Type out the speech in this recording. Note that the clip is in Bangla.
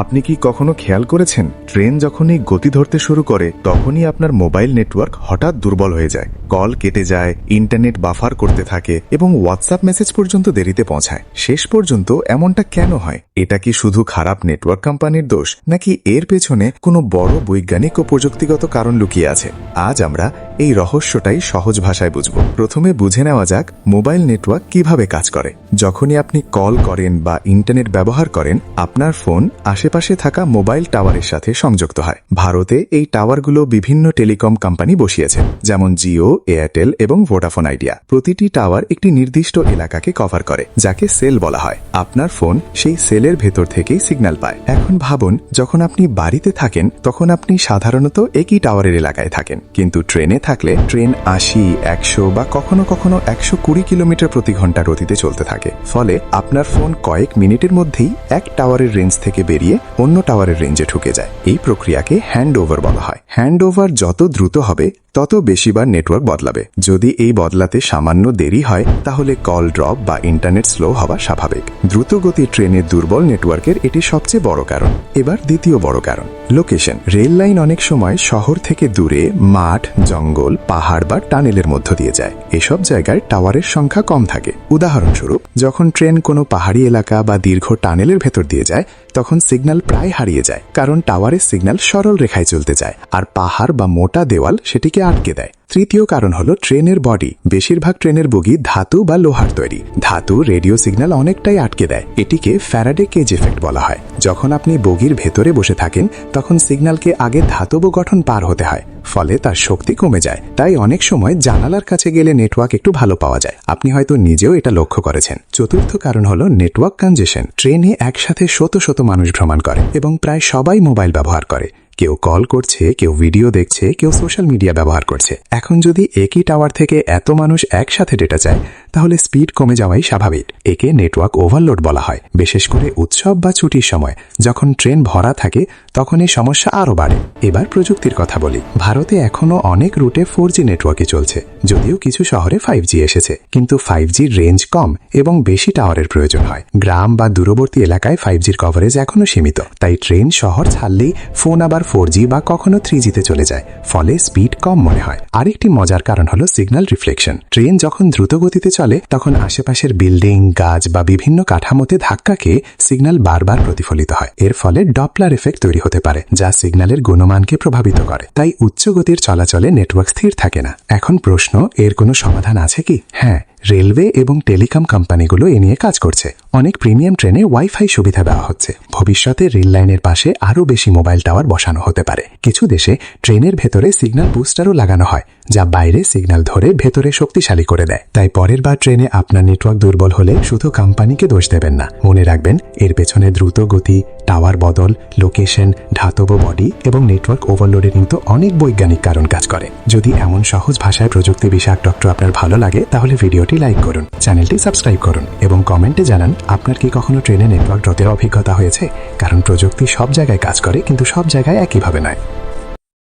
আপনি কি কখনো খেয়াল করেছেন ট্রেন যখনই গতি ধরতে শুরু করে তখনই আপনার মোবাইল নেটওয়ার্ক হঠাৎ দুর্বল হয়ে যায়, কল কেটে যায়, ইন্টারনেট বাফার করতে থাকে এবং হোয়াটসঅ্যাপ মেসেজ পর্যন্ত দেরিতে পৌঁছায়। শেষ পর্যন্ত এমনটা কেন হয়? এটা কি শুধু খারাপ নেটওয়ার্ক কোম্পানির দোষ, নাকি এর পেছনে কোনো বড় বৈজ্ঞানিক ও প্রযুক্তিগত কারণ লুকিয়ে আছে? আজ আমরা এই রহস্যটাই সহজ ভাষায় বুঝব। প্রথমে বুঝে নেওয়া যাক মোবাইল নেটওয়ার্ক কিভাবে কাজ করে। যখনই আপনি কল করেন বা ইন্টারনেট ব্যবহার করেন, আপনার ফোন আশেপাশে থাকা মোবাইল টাওয়ারের সাথে সংযুক্ত হয়। ভারতে এই টাওয়ারগুলো বিভিন্ন টেলিকম কোম্পানি বসিয়েছে, যেমন জিও, এয়ারটেল এবং ভোডাফোন আইডিয়া। প্রতিটি টাওয়ার একটি নির্দিষ্ট এলাকাকে কভার করে, যাকে সেল বলা হয়। আপনার ফোন সেই সেলের ভেতর থেকেই সিগন্যাল পায়। এখন ভাবুন, যখন আপনি বাড়িতে থাকেন তখন আপনি সাধারণত একই টাওয়ারের এলাকায় থাকেন, কিন্তু ট্রেনে থাকলে ট্রেন ৮০, ১০০ বা কখনো কখনো ১২০ কিলোমিটার প্রতি ঘন্টা গতিতে চলতে থাকে। ফলে আপনার ফোন কয়েক মিনিটের মধ্যেই এক টাওয়ারের রেঞ্জ থেকে বেরিয়ে অন্য টাওয়ারের রেঞ্জে ঢুকে যায়। এই প্রক্রিয়াকে হ্যান্ড ওভার বলা হয়। হ্যান্ড ওভার যত দ্রুত হবে তত বেশিবার নেটওয়ার্ক বদলাবে। যদি এই বদলাতে সামান্য দেরি হয় তাহলে কল ড্রপ বা ইন্টারনেট স্লো হওয়া স্বাভাবিক। দ্রুতগতির ট্রেনের দুর্বল নেটওয়ার্কের এটি সবচেয়ে বড় কারণ। এবার দ্বিতীয় বড় কারণ, লোকেশন। রেল লাইন অনেক সময় শহর থেকে দূরে মাঠ, জঙ্গল, পাহাড় বা টানেলের মধ্য দিয়ে যায়। এসব জায়গায় টাওয়ারের সংখ্যা কম থাকে। উদাহরণস্বরূপ, যখন ট্রেন কোনো পাহাড়ি এলাকা বা দীর্ঘ টানেলের ভেতর দিয়ে যায় তখন সিগন্যাল প্রায় হারিয়ে যায়, কারণ টাওয়ারের সিগন্যাল সরল রেখায় চলতে যায় আর পাহাড় বা মোটা দেওয়াল সেটিকে আটকে দেয়। তৃতীয় কারণ হলো ট্রেনের বডি। বেশিরভাগ ট্রেনের বগি ধাতু বা লোহার তৈরি। ধাতু রেডিও সিগন্যাল অনেকটাই আটকে দেয়। এটিকে ফ্যারাডে কেজ এফেক্ট বলা হয়। যখন আপনি বগির ভেতরে বসে থাকেন তখন সিগন্যালকে আগে ধাতব গঠন পার হতে হয়, ফলে তার শক্তি কমে যায়। তাই অনেক সময় জানালার কাছে গেলে নেটওয়ার্ক একটু ভালো পাওয়া যায়। আপনি হয়তো নিজেও এটা লক্ষ্য করেছেন। চতুর্থ কারণ হলো নেটওয়ার্ক কনজেশন। ট্রেনে একসাথে শত শত মানুষ ভ্রমণ করে এবং প্রায় সবাই মোবাইল ব্যবহার করে। কেউ কল করছে, কেউ ভিডিও দেখছে, কেউ সোশ্যাল মিডিয়া ব্যবহার করছে। এখন যদি একই টাওয়ার থেকে এত মানুষ একসাথে ডেটা চায় তাহলে স্পিড কমে যাওয়াই স্বাভাবিক। একে নেটওয়ার্ক ওভারলোড বলা হয়। বিশেষ করে উৎসব বা ছুটির সময় যখন ট্রেন ভরা থাকে তখন এই সমস্যা আরও বাড়ে। এবার প্রযুক্তির কথা বলি। ভারতে এখনও অনেক রুটে 4G নেটওয়ার্কই চলছে, যদিও কিছু শহরে 5G এসেছে, কিন্তু 5Gর রেঞ্জ কম এবং বেশি টাওয়ারের প্রয়োজন হয়। গ্রাম বা দূরবর্তী এলাকায় 5Gর কভারেজ এখনও সীমিত। তাই ট্রেন শহর ছাড়লেই ফোন আবার 4G বা কখনো 3Gতে চলে যায়, ফলে স্পিড কম মনে হয়। আরেকটি মজার কারণ হলো সিগন্যাল রিফ্লেকশন। ট্রেন যখন দ্রুত গতিতে চলে তখন আশেপাশের বিল্ডিং, গাছ বা বিভিন্ন কাঠামোতে ধাক্কা খেয়ে সিগন্যাল বারবার প্রতিফলিত হয়। এর ফলে ডপলার এফেক্ট তৈরি হতে পারে, যা সিগন্যালের গুণমানকে প্রভাবিত করে। তাই উচ্চ গতির চলাচলে নেটওয়ার্ক স্থির থাকে না। এখন প্রশ্ন, এর কোনো সমাধান আছে কি? হ্যাঁ, রেলওয়ে এবং টেলিকম কোম্পানিগুলো এ নিয়ে কাজ করছে। অনেক প্রিমিয়াম ট্রেনে ওয়াইফাই সুবিধা দেওয়া হচ্ছে। ভবিষ্যতে রেল লাইনের পাশে আরও বেশি মোবাইল টাওয়ার বসানো হতে পারে। কিছু দেশে ট্রেনের ভেতরে সিগন্যাল বুস্টারও লাগানো হয়, যা বাইরে সিগন্যাল ধরে ভেতরে শক্তিশালী করে দেয়। তাই পরের বার ট্রেনে আপনার নেটওয়ার্ক দুর্বল হলে শুধু কোম্পানিকে দোষ দেবেন না। মনে রাখবেন, এর পেছনে দ্রুত গতি, টাওয়ার বদল, লোকেশন, ধাতব বডি এবং নেটওয়ার্ক ওভারলোডের কিন্তু অনেক বৈজ্ঞানিক কারণ কাজ করে। যদি এমন সহজ ভাষায় প্রযুক্তি বিষয়ক তথ্য আপনার ভালো লাগে তাহলে ভিডিওটি লাইক করুন, চ্যানেলটি সাবস্ক্রাইব করুন এবং কমেন্টে জানান আপনার কি কখনো ট্রেনে নেটওয়ার্ক ড্রপের অভিজ্ঞতা হয়েছে। কারণ প্রযুক্তি সব জায়গায় কাজ করে, কিন্তু সব জায়গায় একইভাবে নয়।